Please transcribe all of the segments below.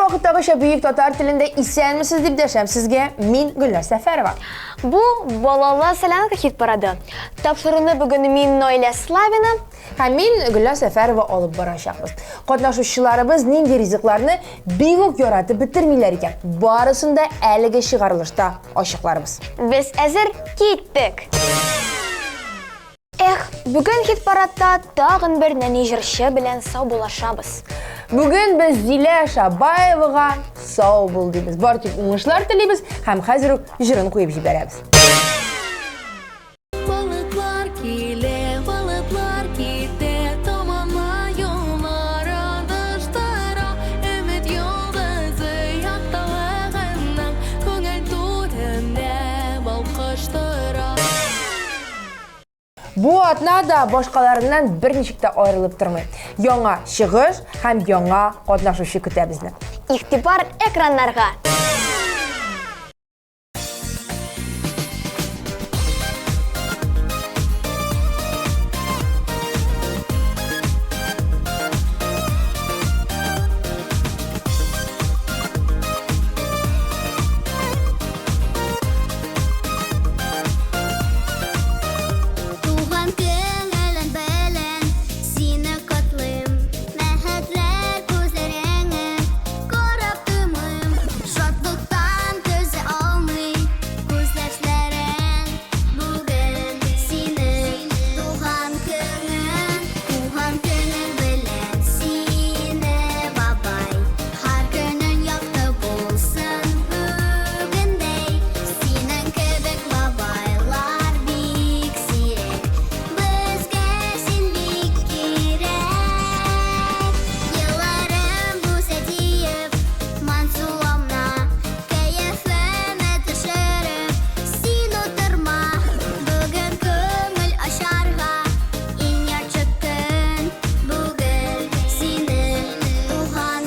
vaqtda başa büyük tatar tilinde isyanmısınız deb desem sizge min Güller Səfərova. Bu balalar Selenka hit paradı. Tapşırını bugün min Noyla Slavina. Min Güller Səfərova olub barışaqız. Qatnaşıcılarımız nindi riziklarını büyük yaratıb bitirmeyler iken. Barısında əlige шығарылışta aşıqlarımız. Biz əzir gittik. Bugün hit paradda dağın bir nənijirşi bilen sağ bulaşabız. Bugün biz Zile Şabayevaga sağ bul deyimiz. Var tüm uğuşlar dileyimiz. Hem hazır jırını koyup jiberemiz. Balıklar kile, balıklar gitti, tamamla yollara, dışlara, ümit yıldızı yaktalığından, көңіл tuğrunda balqıştıra. Bu adına da başkalarından bir neçikte ayrılıp durmayı. Yana шығış hem yana qatnaşışı kütəbizini. İhtibar ekranlarga. Туған көңілін білін, сені құтлым, мәхәтләр көзләреңе қарап тумым, шатлықтан көзе алмый, күзләшләрең бүген сені. Туған көңіл білін, сені бабай, һәр көнің якты болсын бүгіндей, сенің кебек бабайлар бик сирек, бізге сен бик керек. Елларым бұза дейіп, мансуламна, кәйефіме түшіріп, сен отырма, бүгін көңіл ашарға, ең ярчы күн бүгін сені. Туған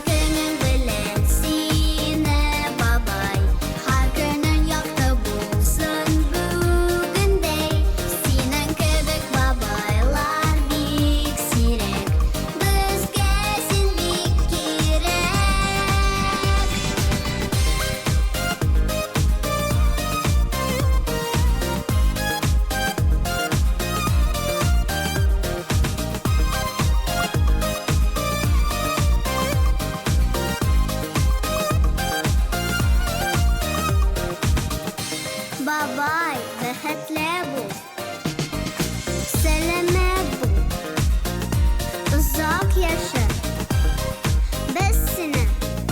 көңіл білін, сені бабай, һәр көнің якты болсын бүгіндей, сенің кебек бабайлар бик сирек, бізге сен бик керек. Бабай, бәхетле бул, сәләмәт бул, ұзак яша. Біз сені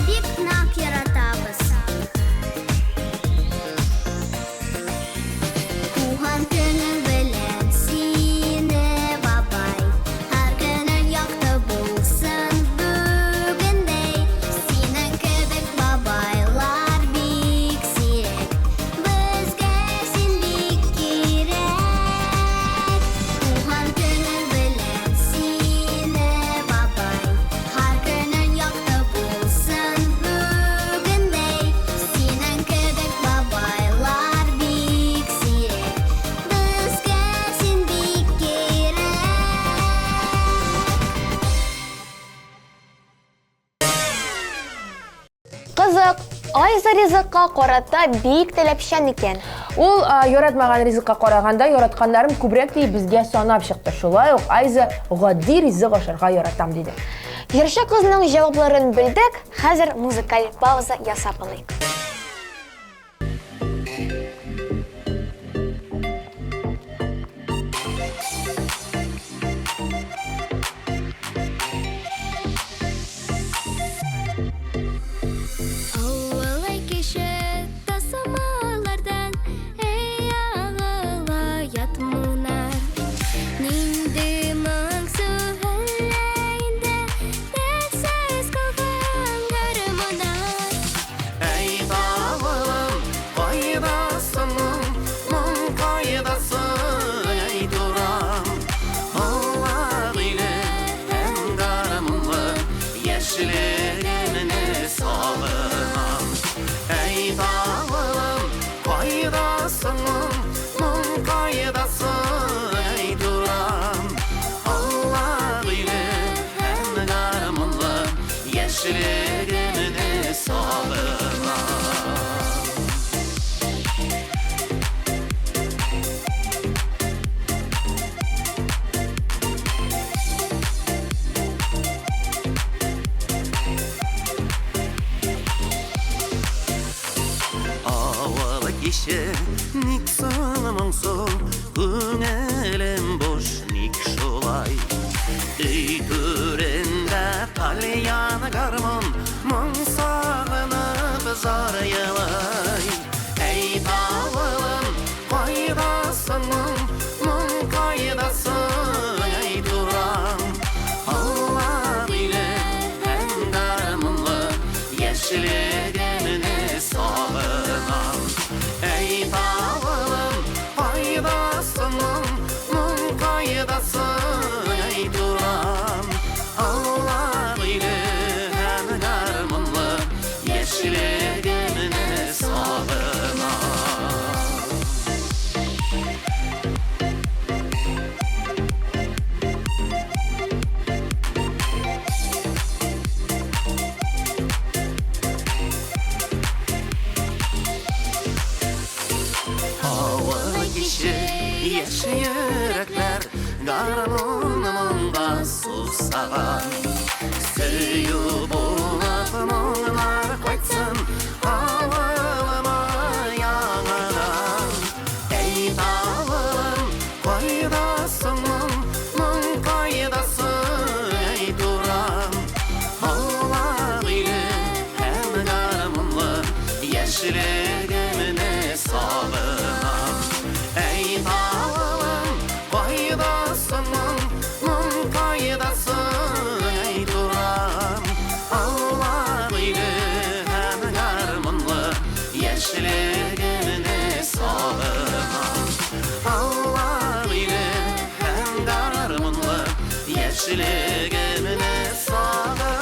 бик нык яратабыз. Туған көңіл білін, сені бабай, һәр көнің якты болсын бүгіндей, сенің кебек бабайлар бик сирек, бізге сен бик керек. Туған көңіл білін, сені бабай, һәр көнің якты болсын бүгіндей, сенің кебек бабайлар бик сирек, бізге сен бик керек. Қызық, Айза ризыққа қарата бик тәләпшән екен. Ул яратмаган ризыкка караганда яратканнарым күбрәк ди безгә санап чыкты. Шулай ук Айза гади ризык ашарга яратам диде. Җырчы кызның җавапларын белдек, хәзер музыкаль пауза ясап алыйк. Авылай кеше тасымалардан, ей ағыла ятмунар. Нинди моңсу әлләйінде, дәлсіз қалған гармонар. Ey dağılım, kaydasının, mun kaydası, ey duram. Allah bilir, en karamlı, yeşillerini salınam. Ey dağılım, kaydasının, mun kaydası, ey duram. Allah bilir, en karamlı, Yaşlığımını sağlamam. Avalı kişi nik salmansın, Günelim boş nik şolay. Ey törende talyan garmon, Mon sağınıp zar yalay. Ey dağılım kaydasının, Mon kaydasın ey duram. Allah bilir hem darmanlı, Yaşlığımını sağlamam. Ey dağılım kaydasının, Mon kaydasın ey duram. Allah bilir hem darmanlı, Yaşlığımını sağlamam. Havalı kişi yaşı yürekler, Garmonumunda susagan. Söyü bulup monlar koytsın, Havalıma yanıdan. Ey dağılım kaydasının, Mon kaydasın ey duram. Allah bilir hem garmonlu, Yaşlığımını sağlamam. Ey dağılım kaydasının, Mon kaydasın ey duram. Allah bilir hem garmonlu, Yaşlığımını sağlamam. Allah bilir hem garmonlu, Yaşlığımını sağlamam.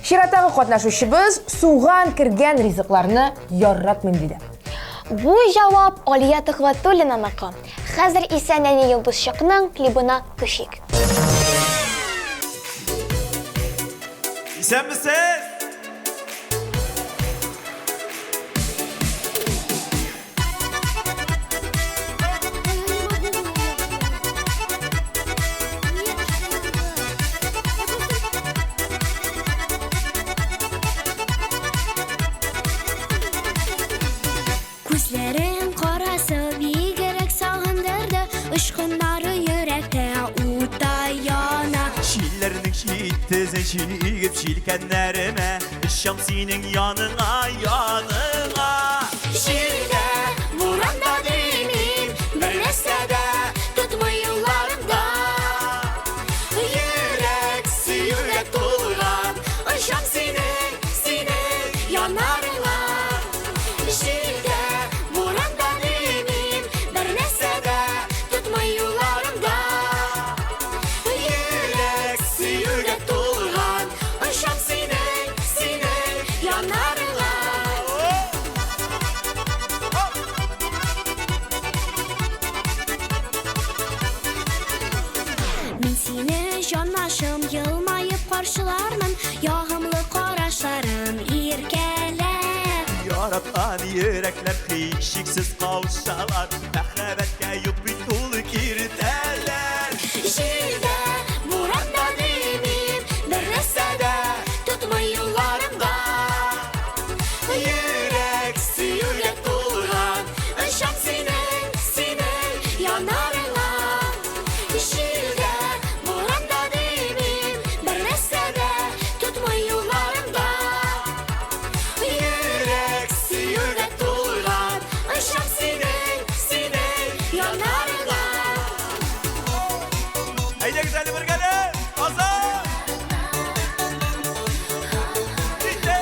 Şiratdagi qatnashuvchimiz suvg'an kirgan rizqlarni yoratmang dedi. Bu javob Oliya Tug'vatullinaniki. Hozir esa Nani Yulduzchikning klibini ko'shik. İsenmisiniz? Ko'zlaring qorasi yigirek sog'indirdi, Ushqunlari yurakda o'tayona. Şiirlerinin şiittizin şiirip şilkenlerime, Şam senin yanına yanına. Şiirde, buranda demeyim, bir nesede tutma yollarımda. Yürek, yürek dolgan, Şam senin yanarına. Şiirde, buranda demeyim, bir nesede tutma yollarımda. Yürek, yürek dolgan, Şam senin yanarına. Min seni jonlaşım yılmayıp karşılarmın, Yağımlı qarашlarım irkeler. Yaratan yürekler kıyışıksız kavuşsalar, Mehabetke yuppit dolu girderler. Şiirde, buranda demeyim, bir nesede tutma yollarımda. Yürek, yürek dolgan, Şam senin yanarına. Şiirde, buranda demeyim, bir nesede tutma yollarımda. Yürek, yürek dolgan, Şam senin yanarına. Haydi güzel bir gelin. Hazır. Bitti.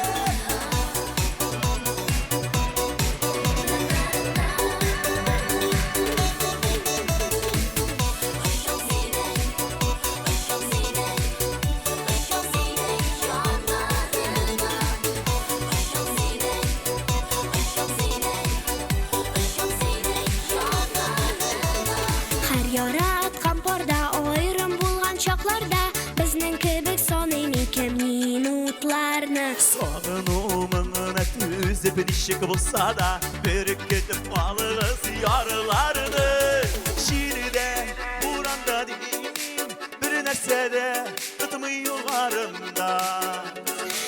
Үзіп нишік болса да бүркітіп қалығыз ярыларды Шиірде, буранда деймін бір нәрседе тұтмый юларымда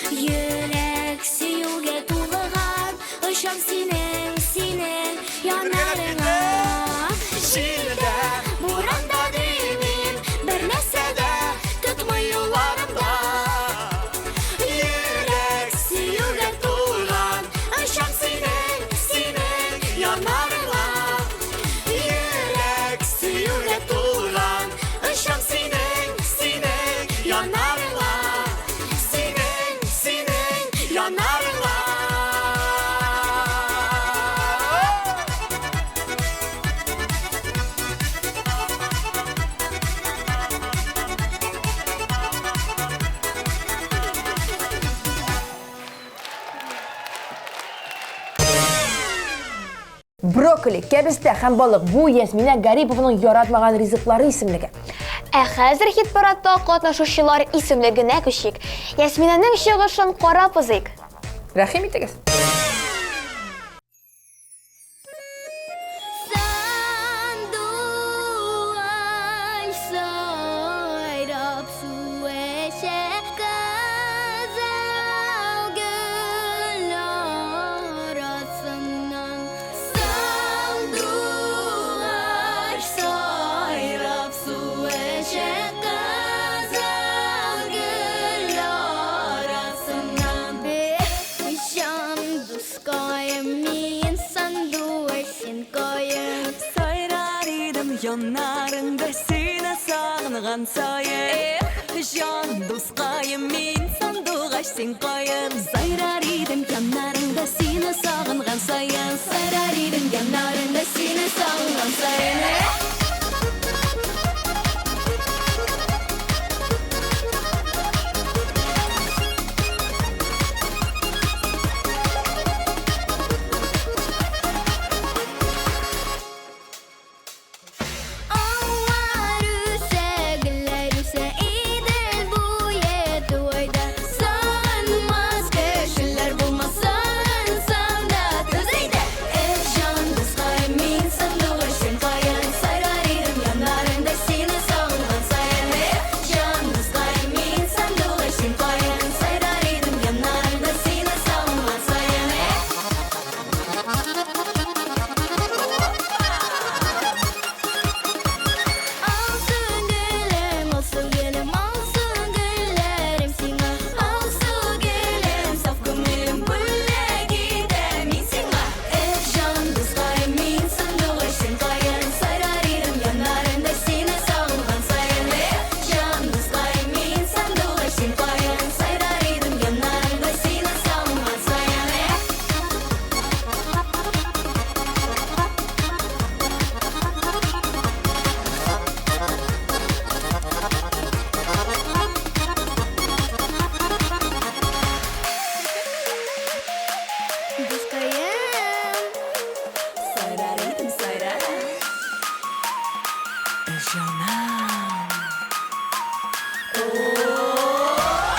Yürek süyüge tuğulan Işam sinin, sinin yanlarına Şiirde, buranda değilim Bir nesede tutma yollarımda Yürek süyüge tuğulan Işam sinin, sinin yanlarına Yürek süyüge tuğulan Işam sinin, sinin yanlarına yanarına Brokoli, kebiste hem balık bu Yasmina Garipov'un yaratmagan rizıkları isimligi. Хәзер хит парадта катнашучылар исемлегенә күчик. Ясминаның чыгышын карап узыйк. Рәхим итегез. Sanduay sayrap su eşek kızıl gül arasından Sanduay sayrap su eşek kızıl gül arasından Şam duskayım min sanduaysin koyum Сайрар идім янарыңда сені сағынған сайын Жан досқайым мен сандуғаш сен қайын Сайрар идім янарыңда сені сағынған сайын Сайрар идім янарыңда сені сағынған сайын Ağlar üse, güller üse, idil bu yedi oyda Sanmaz köşüller bulmasın, sanda tözeyde Can dızgay min sanduğuşun kayan Sayrar idim yanlarında seni sağlanan sayan Can dızgay min sanduğuşun kayan Sayrar idim yanlarında seni sağlanan sayan Alsın gülüm, alsın güllerim sina Alsın gülüm, saf gümüm Gülle gidemin sina Can dızgay min sanduğuşun kayan Sayrar idim yanlarında seni sağlanan sayan Can dızgay min sanduğuşun kayan Sayrar idim yanlarında seni sağlanan sayan Dızgayım Сайрар идім сайрар Жанам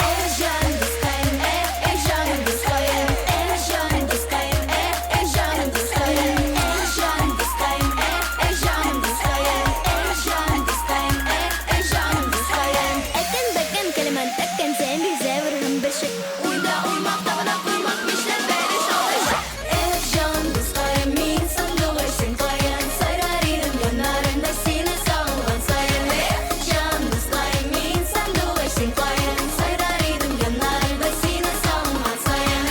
Ercan dızgayım, Ercan dızgayım Ercan dızgayım, Ercan dızgayım Ercan dızgayım, Ercan dızgayım Ercan dızgayım, Ercan dızgayım Ekin bekin kelimen tekken sen bize vururum beşik Uyda uymak tavana kuymak mişler beri çalışık Ercan dızgayım min sanduğuşun kayan Sayrar idim yanlarında seni sağlanan sayan Can dızgayım min sanduğuşun kayan Sayrar idim yanlarında seni sağlanan sayan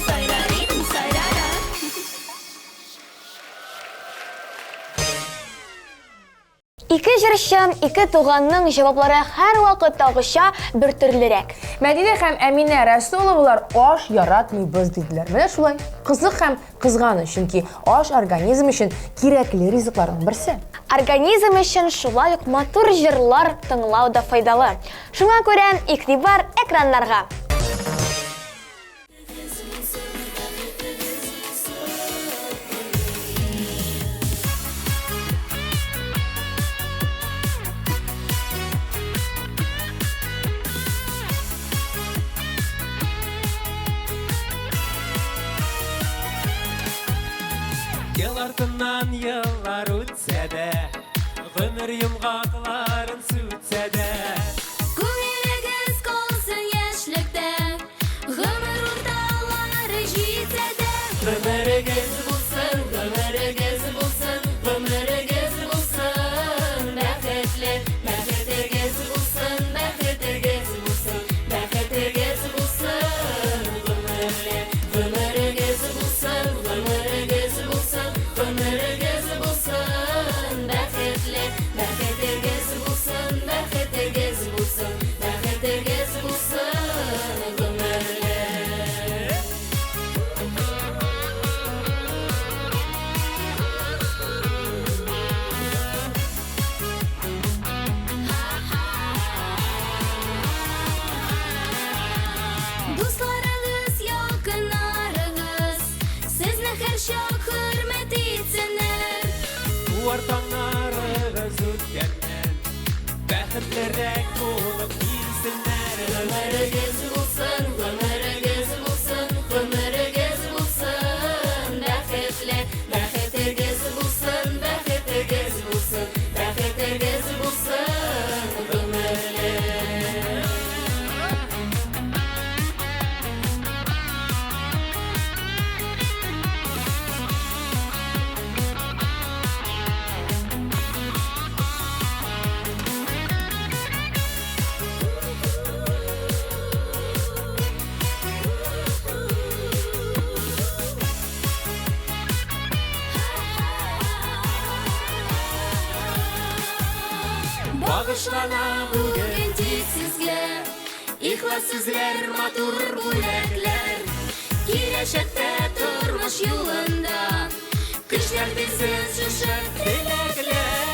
Sayrar idim sayrara Ике җырчым, ике туганның җаваплары һәр вакыттагыча бер төрлерәк. Мәдинә һәм Әминә Рәсуловалар аш яратмыйбыз диделәр. Менә шулай. Кызык һәм кызганыч, чөнки аш организм өчен кирәкле ризыкларның берсе. Организм өчен шулай ук матур җырлар тыңлау да файдалы. Шуңа күрә игътибар экраннарга. артынан yıllar ötse de Gönür yumgakların sütse de Күңелегез калсын яшьлектә, гомер урталары җитсә дә. Ömürünüz bulsun, bәхетле, бәхетегез булсын, бәхетегез булсын, бәхетегез булсын, гомерегез булсын, бәхетле, бәхетегез булсын, бәхетегез булсын, бәхетегез булсын, гомерле. Дусларыгыз, якыннарыгыз, сезне һәрчак хөрмәт итсеннәр. Уартаңнарыгыз үткәннән бәхетлерәк булып килсеннәр. Гомерегез булсын, гомерегез булсын, гомерегез булсын, бәхетле, бәхетегез булсын, бәхетегез булсын, бәхетегез булсын, гомерле. Багышлана бүген Бүген тик сезгә ихлас сүзләр, матур бүләкләр. Киләчәктә тормыш юлында көчләр бирсен шушы теләкләр.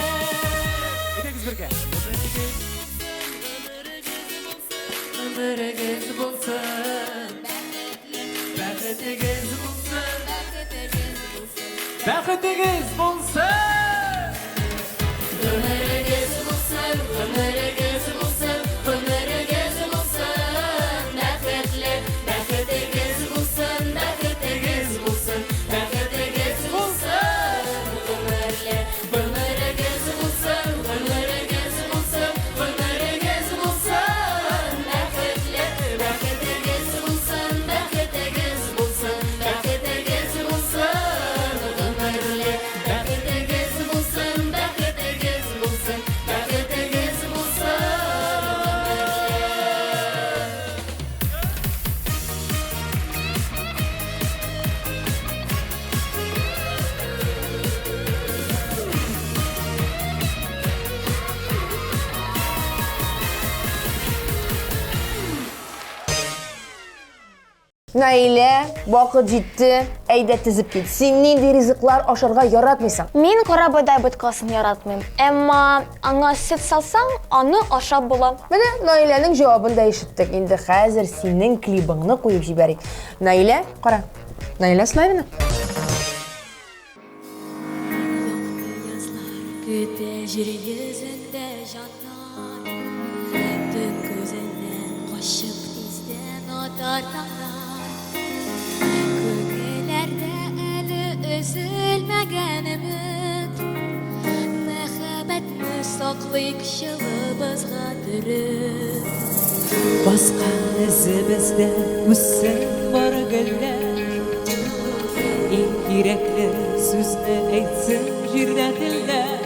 Итегез бергә. Ömürünüz bulsun, bәхетегез булсын, бәхетегез булсын. Гомерегез булсын, гомерегез булсын, гомерегез булсын, бәхетле, бәхетегез булсын, бәхетегез булсын, бәхетегез булсын, гомерле. Гомерегез булсын, гомерегез булсын, гомерегез булсын, бәхетле, бәхетегез булсын, бәхетегез булсын, бәхетегез булсын, гомерле. Бәхетегез булсын, бәхетегез булсын, бәхетегез булсын, гомерле. Наилә, вакыт җитте. Әйдә тизеп кит. Син нинди ризыклар ашарга яратмыйсың? Мин карабодай боткасын яратмыйм. Әмма аңа сөт салсаң, аны ашап була. Менә Наиләнең җавабын да ишеттек. Инде хәзер синең клибыңны куеп җибәрик. Наилә, кара. Наилә Славина. Көтә җир йөзендә җаннар, төн күзеннән качып тиздән атар таңнар. Күңелләрдә әле өзелмәгән өмет, мәхәббәтне саклыйк чылыбызга төреп. Басқа ізімізді өссін бар гүллер, ең керекті сөзді әйтсін жерде тілдер.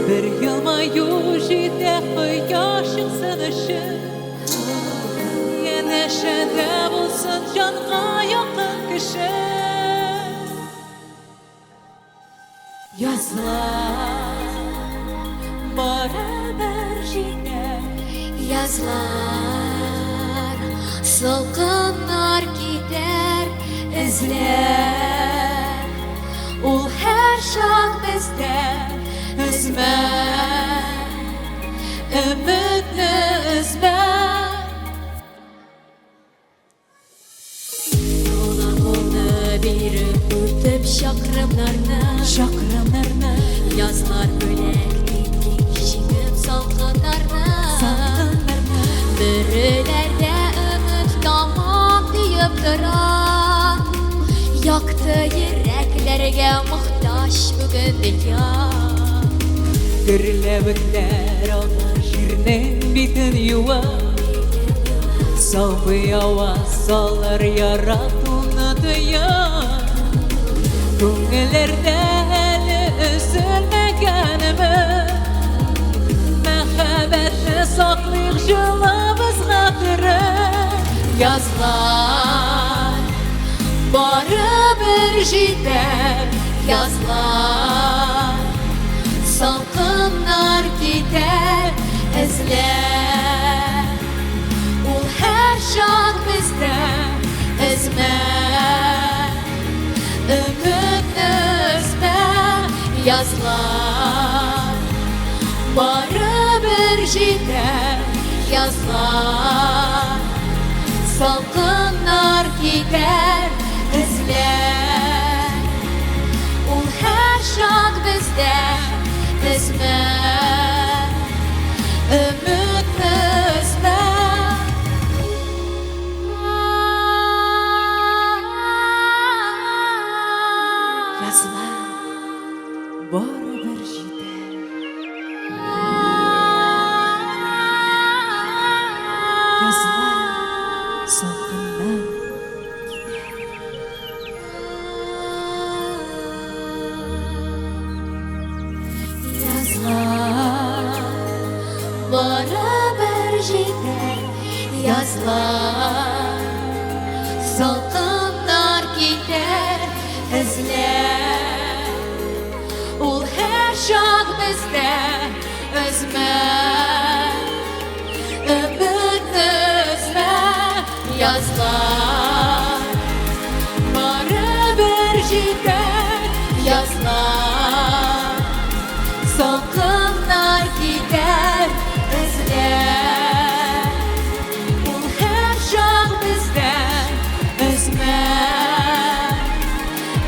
Bir yılmayu jide yaşın sınışın, Yeneşede bulsun canğa yakın kişi. Yazlar beraber jide, Yazlar, salkınlar gider, izler. ul her şak bizde üzme, ümitni üzme. Yola kolunu birip ötüp şakrımlarını, Yazlar bölek diktik şigip salkınlarını, Bürülerde ümit tamam deyip duran, Yaktı yürekler Сезләргә мохтаҗ бүген дөнья. Гөрләвекләр ага җирнең битен юа. Салпы ява салар яратуны тоя. Күңелләрдә әле өзелмәгәнеме. Мәхәббәтне саклыйк җылыбызга туры. Язлар барыбер җитәр. Язлар салкыннар китәр. Эзләр ул һәр чак бездә. Өзмә өметне өзмә. Язлар барыбер җитәр. Язлар салкыннар китәр. Эзләр ул һәр чак бездә. Өзмә өметне өзмә. Язлар барыбер җитәр. Язлар салкыннар барыбер җитәр. Язлар салкыннар китәр. Эзләр ул һәр чак бездә. Өзмә өметне өзмә. Язлар барыбер җитәр. Язлар салкыннар китәр. Эзләр ул һәр чак бездә. Өзмә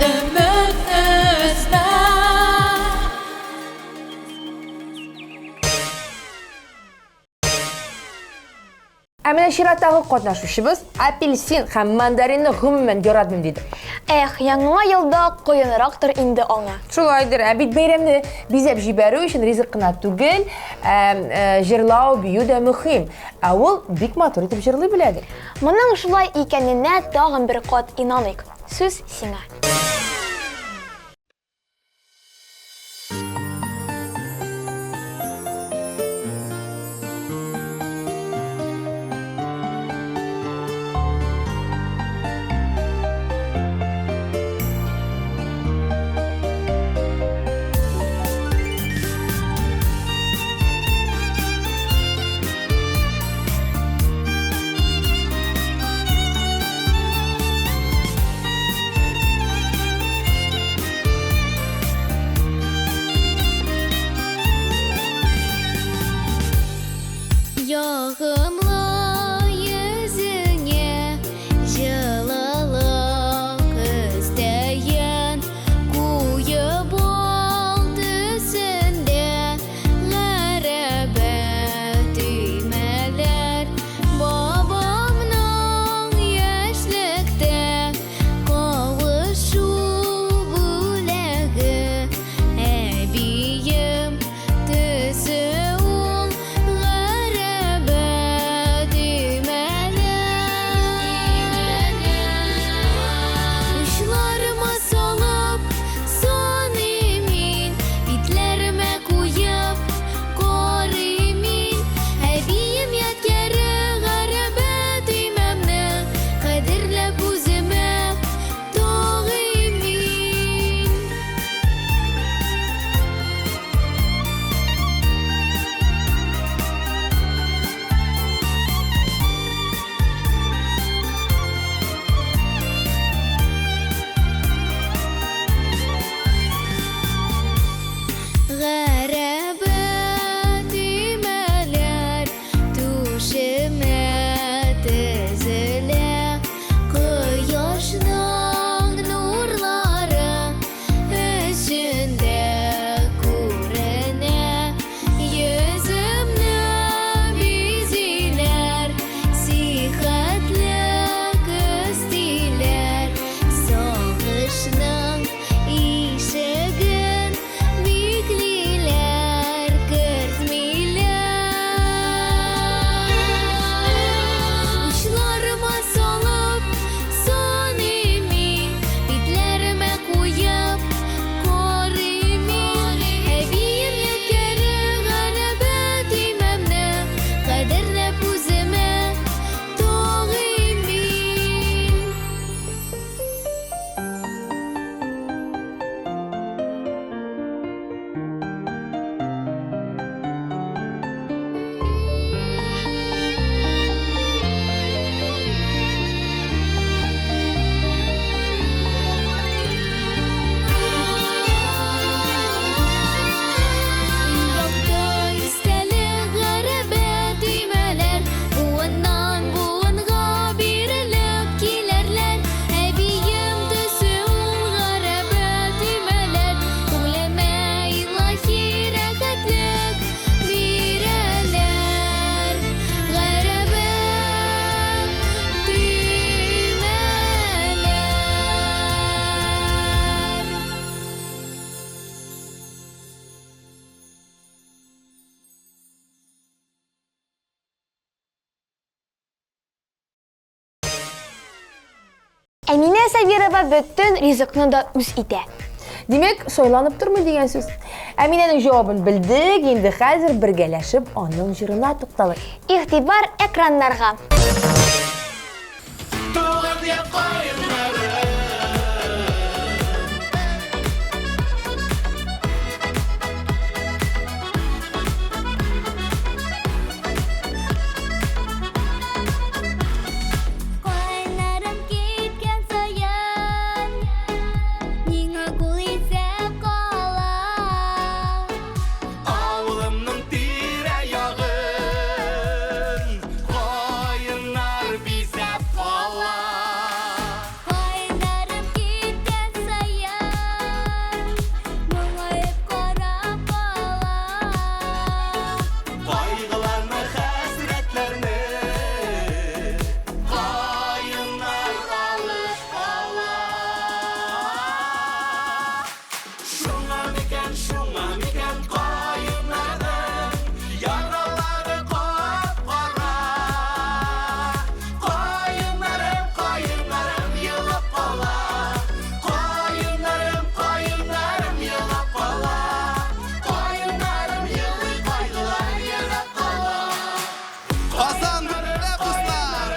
өметне өзмә. Ә менә чираттагы катнашучыбыз апельсин һәм мандаринны гомумән яратмыйм диде. Эх, яңа елда коенрактыр инде аңа. Шулайдыр, ә бит бәйрәмне бизәп җибәрү өчен ризык кына түгел, җырлау, бию да мөһим. Ә ул бик матур итеп җырлый беләдер. Моның шулай икәненә тагын бер кат инаныйк. Сүз сиңа. Ягымлы йөзеңә җылылык өстәйен. Куе бал төсендә гәрәбә төймәләр. Бабамның яшьлектә кавышу бүләге. Әбием төсе ул гәрәбә Сабирова bütün ризыкны да үз итә. Демек, сойланып тұрмы деген сөз. Әминәнің жауабын білдік, енді хәзір біргәләшіп, оның жырына тоқталайық. Игътибар экраннарга. Туған ел қайыннары Қайнарым кеткен сайын Неңа кул исеп қала Ауылымның тирә-ягын қайыннар бизәп қала. Қайнарым кеткен сайын Мұңайып қарап қала Қайғыларны, хәсрәтләрне қайыннар алып қала. Шуңа микән қайыннарның яралары қап-қара. Қайыннарым елап қала. Қайыннарым елап қала. Қайыннарым елый қайғылар ерап қала. Қазан бәрі құстар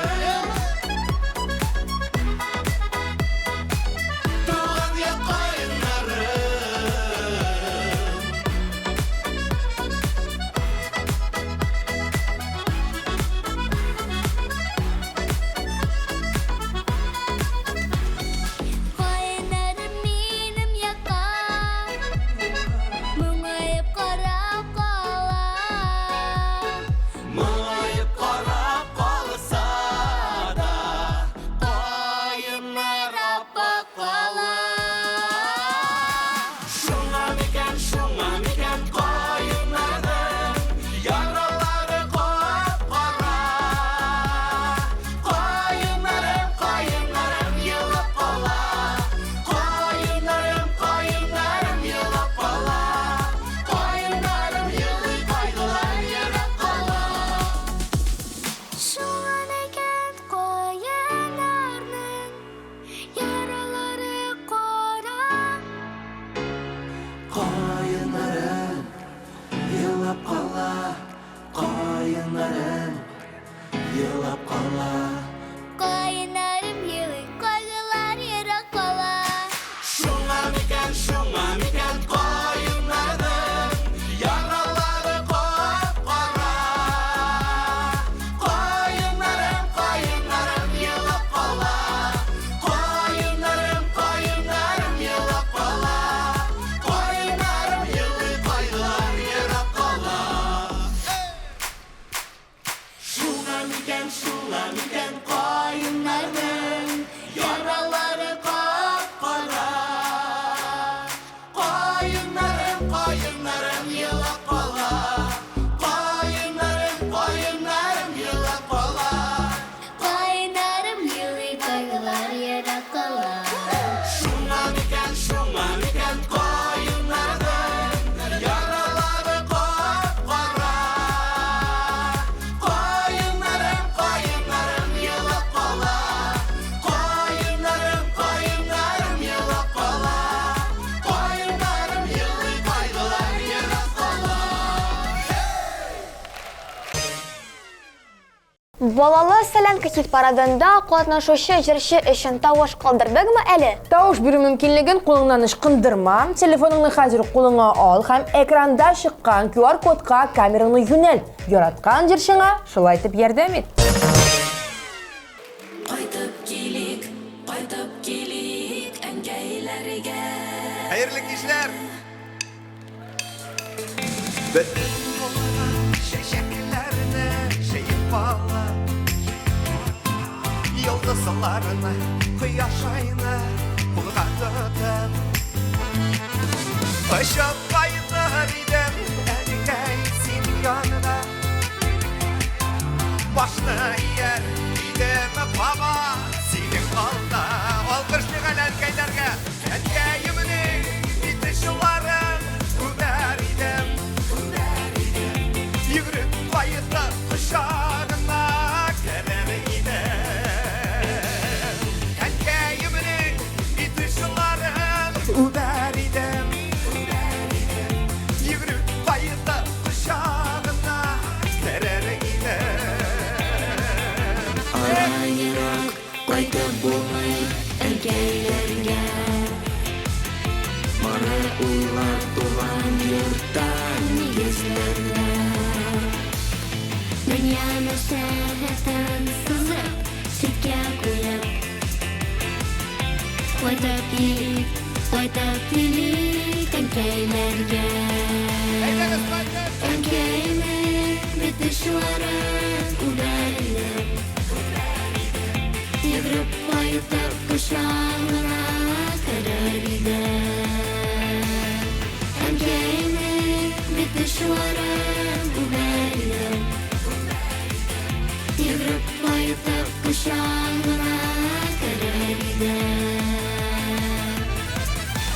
Туған ел қайыннары Қайнарым менің яққа Мұңайып қарап қала Мұңайып қарап қалса да қайыннар аппақ қала. Шуңа микән қайыннардың яралары қап-қара. Қайыннарым елап қала. Қайыннарым елап қала. Қайыннарым елый қайғылар ерап қала. Шуңан екен қойынарның яралары қора Қайыннарым елап қала. Қайыннарым елап қала. Қайнарым елі қайғылар ері қала Шуңа микән қайыннардың яралары қап-қара. Қайыннарым елап қала. Қайыннарым елап қала. Қайыннарым елый қайғылар ерап қала. Шуңа микән қайыннардың яралары қап-қара. Қайыннарым елап қала. Қайыннарым елап қала. Қайнарым елі қайғылар ері қала Шуңа микән қайыннардың яралары қап-қара. Қайыннарым елап қала. Қайыннарым елап қала. Қайыннарым елый қайғылар ерап қала. Балалы сәләнке хит парадында катнашучы җырчы өчен тавыш калдырдыңмы әле? Тауыш беру мөмкинлеген кулыңнан ышкындырма, телефоныңны хәзер кулыңа ал һәм экранда чыккан QR кодка камераңны юнәл. Яраткан җырчыңа шулай итеп ярдәм ит. Кайтып килик әнкәйләргә. Хәерле кичләр. Бөтен булган чәчәкләрне җыеп ала. Йолдызларны, кояш айны кулга тотып. Очып кайтыр идем әнкәй син янына. Башны ияр идем баба синең алда. Алкышлык әнкәйләргә. Әнкәемнең итешләрен күрәр идем. Йөгереп кайтыр кошагына керер идем. Әнкәемнең Кайта булмай әнкәйләргә Бары уйлар туган йортта нигезләргә Дөньяны сәгатен сызып, сөткә куеп Кайтып елик әнкәйләргә Әнкәйнең битешләре күбәлеп Йөгереп кайтып кочагына керер иде Әнкәйнең битешләре күбәлеп Йөгереп кайтып кочагына керер иде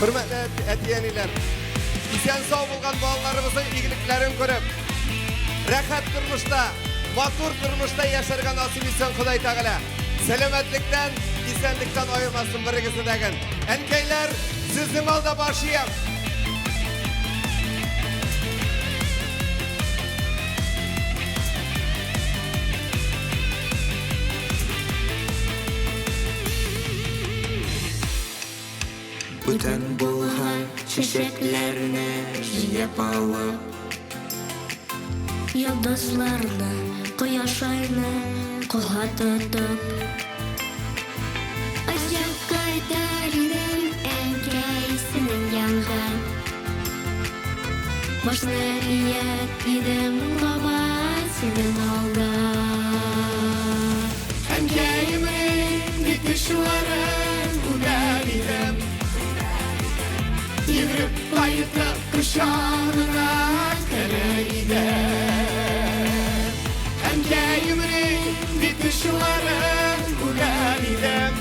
Hürmetli etiyeniler, isen sağ bulgan bağlarımızın iyiliklerini görüp, rahat durmuşta, matur durmuşta yaşargan nasip etsin Huday Teala. Selametlikten, isenlikten ayırmasın birigisi degen. Enkeyler, sizin alda başlayayım. Бүтән булган чәчәкләрне җыеп алып Йолдызларны, кояш айны кулга тотып Ачып кайтар идем әнкәй синең янга Башны иеп идем баба синең алда Әнкәйнең битешләрен күргән идем Йөгереп кайтып кочагына керер иде Әнкәйнең битешләрен күргән идем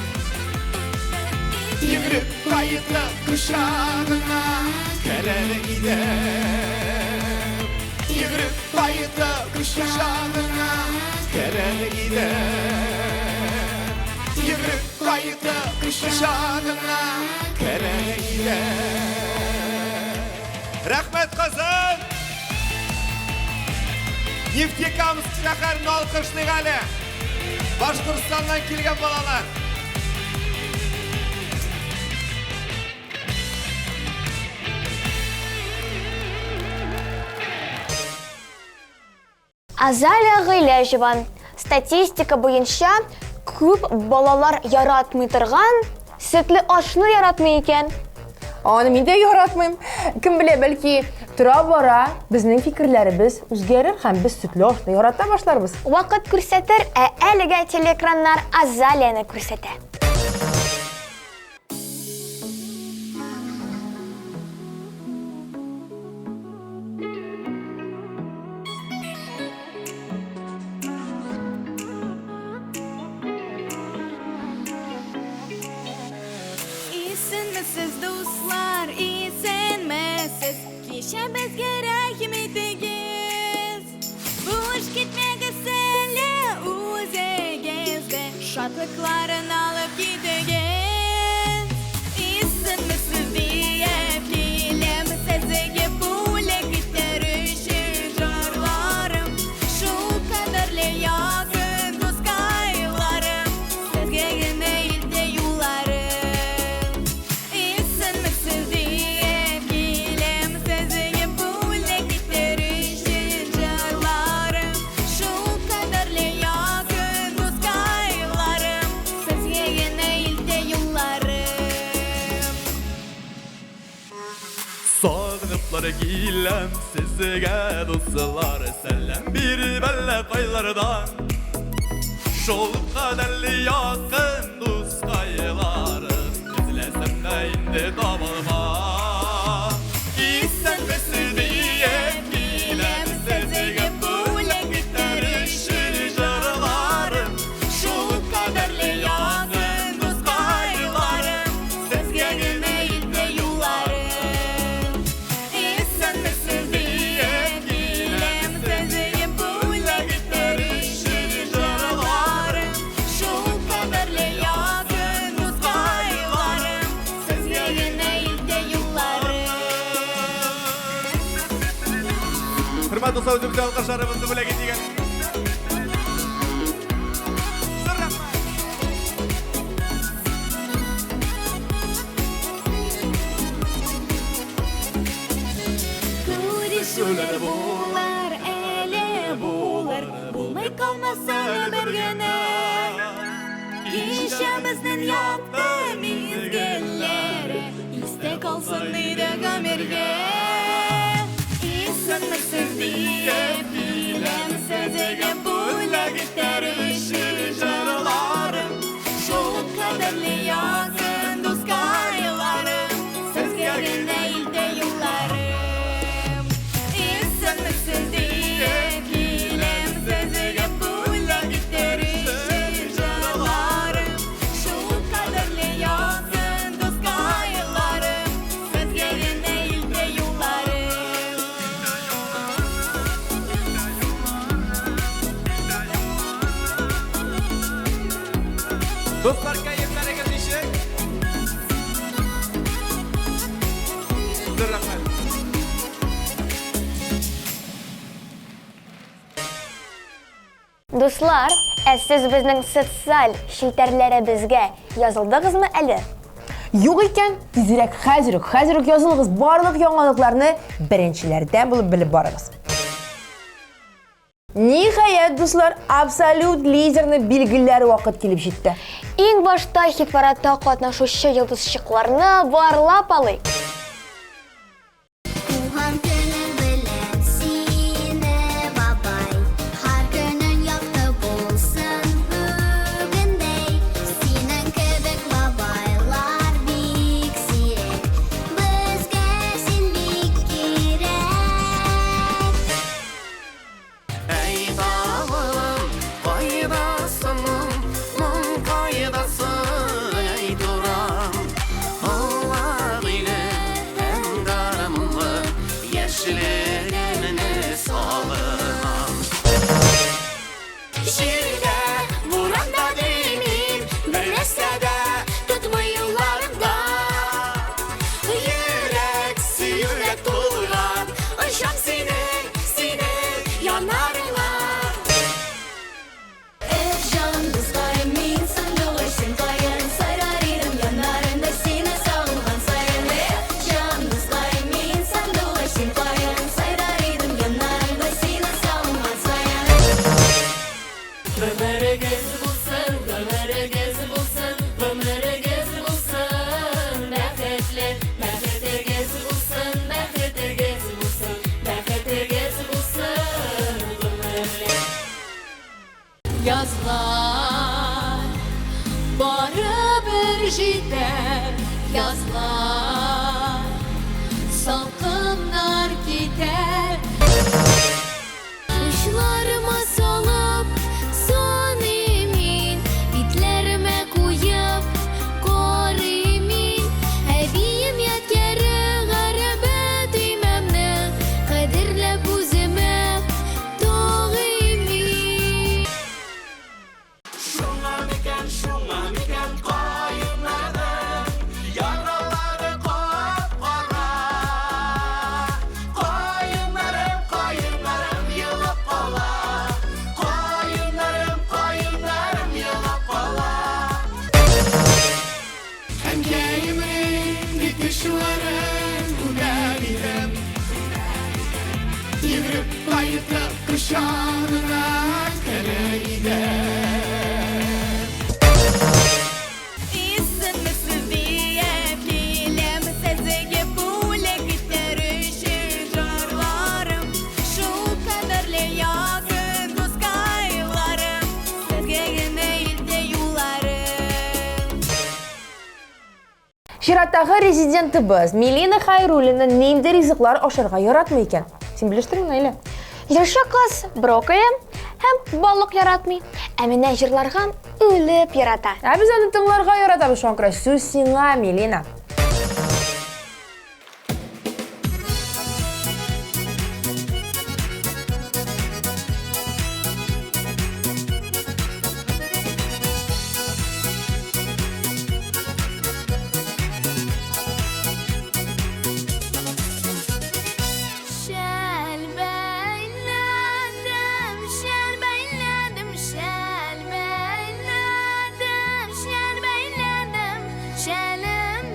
Йөгереп кайтып кочагына керер иде Йөгереп кайтып кочагына керер иде Йөгереп кайтып кочагына керер иде Рәхмәт кызым! Нефтекамск шәһәрен алкышлыйк әле. Башкортстаннан килгән балалар. Азалия Гыйләҗева. Статистика буенча күп балалар яратмый торган, сөтле ашны яратмый икән. Аны мин дә яратмыйм. Кем белә, бәлки тора-бара безнең фикерләребез үзгәрер һәм без сөтле ашны ярата башларбыз. Вакыт күрсәтер, ә әлегә телеэкраннар Азалияны күрсәтә. Исенмесез дуслар, исенмесез Кичә безгә рәхим итегез Буш китмәгез әле үзегезгә Шатлыкларын алып китегез Исенмесез диеп киләм сезгә бүләк итәр өчен җырларым Шул кадәрле якын дускайларым Сезгә генә илтә юлларым Сагыныплар киләм сезгә дуслар Сәлам биреп әллә кайлардан Шул кадәрле якын дускайларым Эзләсәм дә инде табылмас Исәнмесез диеп киләм сезгә бүләк итәр өчен җырларым Шул кадәрле якын дускайларым Сезгә генә илтә юлларым Hürmetli sözümüzü alkışlarımızı бүләк итегез. kalmasa bergene İşemizden yaptı mizgilleri İstek olsun neydi gömerge İstemezsiz diye bilem sözege bula gitarışı jaralarım Şu kadarlı yakın dost kayılarım Söz gelin değil de yollarım İstemezsiz diye bilem sözege bula gitarışı jaralarım Şu kadarlı yakın dost kayılarım Söz gelin değil de yollarım Dostlar kayıplara gelişi. Zırraklar. Dostlar, siz bizning sotsial shilterlarimizga yozildingizmi әлі? Yo'q ekan, tezroq hozir yozilg'iz barliq yangiliklarni birinchilardan bo'lib bilib boramiz. Nihayat do'stlar, absolut liderni belgilari vaqt kelib jetdi. Eng boshda hit paradda qatnashuvchi yulduzchiqlarni barlab olaylik. Tuhan günün bilen sine babay Har günün yakta bulsun bugündey Sinen kebek babaylar bik sirek Bizge sin bik kirek Ey dağım, kaydasınım, mun kaydasın ey duram Allah bilir en karamlı yeşillerini salınam Şirke vuranda demin, birleşse de tutmayınlarında Yürek tulgan, ışam sinek yanarına Ercan kızlayın min sandılaşın kayın Sararırım yanarında sine sağlıgan sayın Ercan kızlayın min sandılaşın kayın Sararırım yanarında sine sağlıgan sayın Ömere gezi bulsun, ömere gezi bulsun Ömere gezi bulsun Mehmetli, Mehmet'e gezi bulsun Mehmet'e gezi bulsun Mehmet'e gezi bulsun Ömere Yazlar Barı bir jiter Yazlar Salkımlar gider Kuşlarıma salıp son emin Bitlerime koyup kor emin Hebiyim yetkeri garebe düymemne Kadirle buzime doğ emin Şuna miken kayınlarım Yaraları kara Kayınlarım yılıp kola Kayınlarım yılıp kola Hem geyimin gidişlerim Günelim Yürüp kayıtıp kışarına kere gider İstemezsiz diye bilem sözege bula gitarışı jarlarım Şu kadarlı yakın dost kayılarım Sözge değil de yollarım Şiratdagi rezidentimiz Milena Xayrulina nemda rizqlar oshirg'a yaratmay ekan. Sen bilishtiring nayla. Yoshi qiz brokoli ham baliq yaratmay, amina jirlarga o'lib yarata. Biz adamlarga yaratamiz shonkira. So'z senga Milena. Şel beyledim, şel beyledim, şel beyledim, şel beyledim, şelim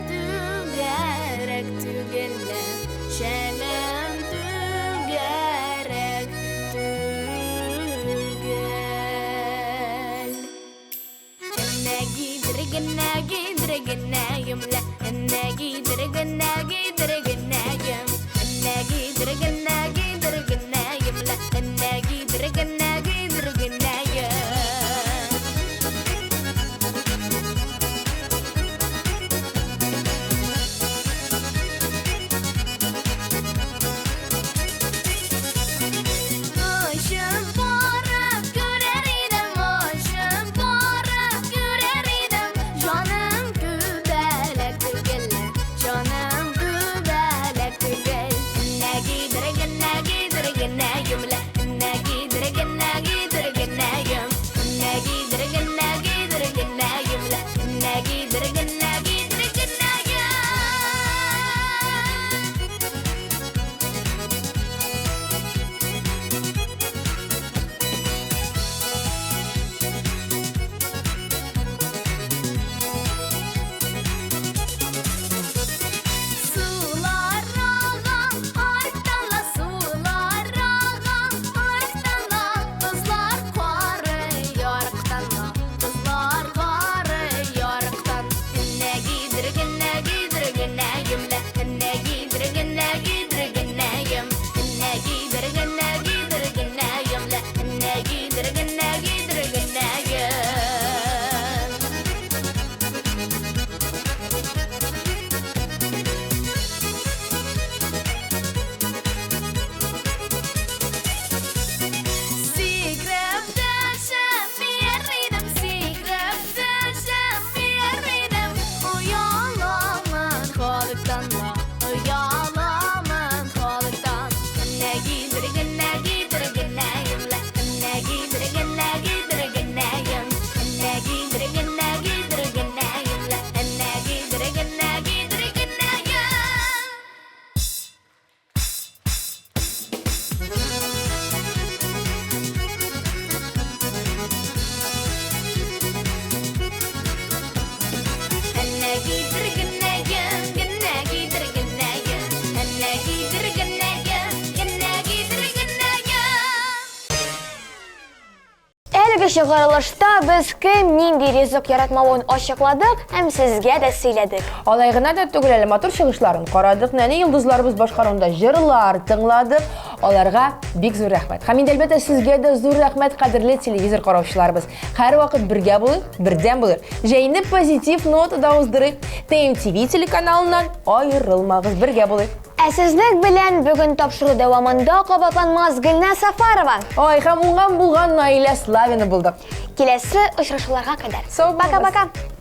Әлеге чыгарылышта без кем нинди ризык яратмавын ачыкладык һәм сезгә дә сөйләдек. Алай гына да түгел, әле матур чыгышларын карадык, нәни йолдызларыбыз башкаруында җырлар тыңладык. Аларга бик зур рәхмәт. Һәм инде әлбәттә сезгә дә зур рәхмәт, кадерле телевизор караучыларыбыз. Һәр вакыт бергә булыйк, бердәм булыйк. Җәйне позитив нотада уздырыйк. ТМТV телеканалыннан аерылмагыз, бергә булыйк. Ә сезнең белән бүген тапшыру дәвамында кабатланмас Гөлнә Сафарова. Ой, һәм уңган булган Наилә Славина булдык. Киләсе очрашуларга кадәр. Сау булыгыз. Пока-пока.